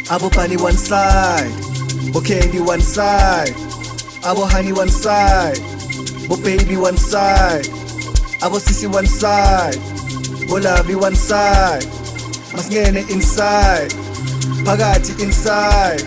Abo funny one side, bo candy one side, abo honey one side, bo baby one side, abo sisi one side, bo lovey one side, masingene inside, phakathi inside.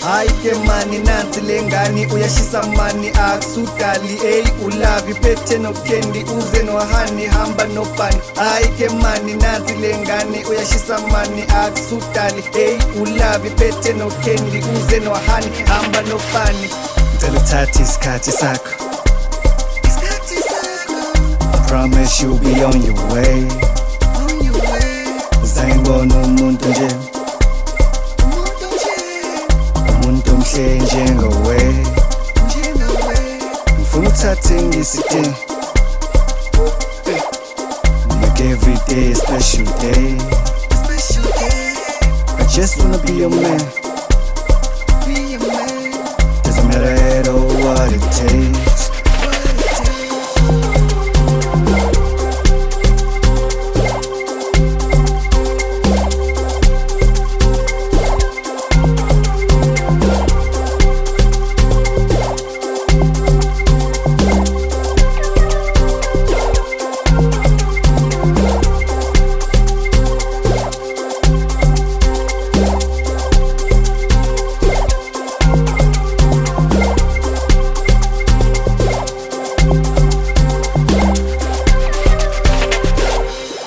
Hayi ke mani nansi lengani uyashisa mani akusudali ey ulavi phethe no candy uze no honey hamba no fun. Hayi ke mani nansi lengani uyashisa mani akusudali ey ulavi phethe no candy uze no honey hamba no fun. Ngicela uthathe isikhathi sakho, I promise you'll be on your way. Zangibona umuntu nje omhle njengawe, ngifuna uthathe ngiside, make every day a special day. I just wanna be your man, doesn't matter at all what it takes.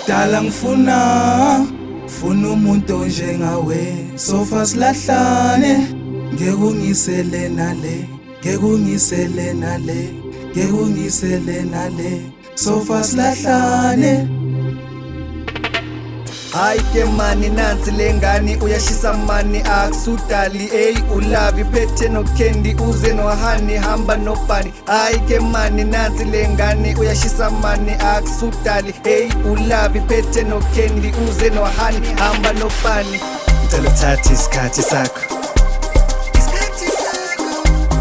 Dala ngifuna umuntu njengawe, sofa silahlane, ngeke ungisele nale, ngeke ungisele nale, ngeke ungisele nale, sofa silahlane. Hayi ke mani nansi lengani uyashisa mani akusudali ey ulavi phethe no candy uze no honey hamba no fun. Hayi ke mani nansi lengani uyashisa mani akusudali ey ulavi phethe no candy uze no honey hamba no fun. Ngicela uthathe isikhathi sakho,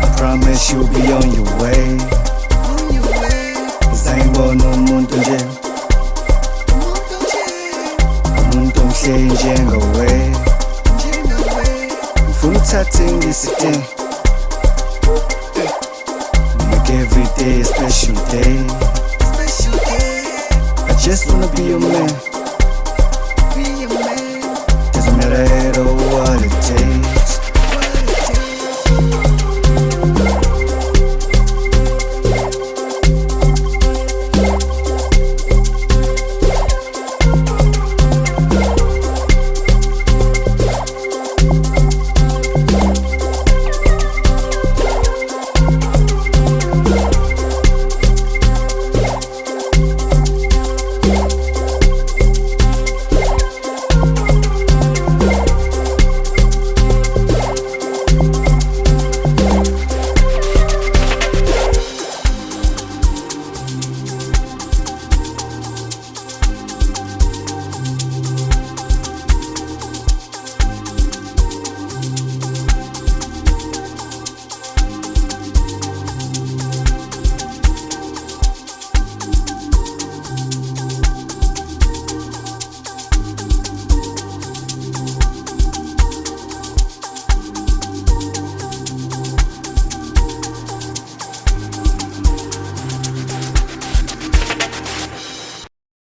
I promise you'll be on your way. Zangibona umuntu nje omhle njengawe, ngifuna uthathe ngiside, make every day a special day. I just wanna be your man,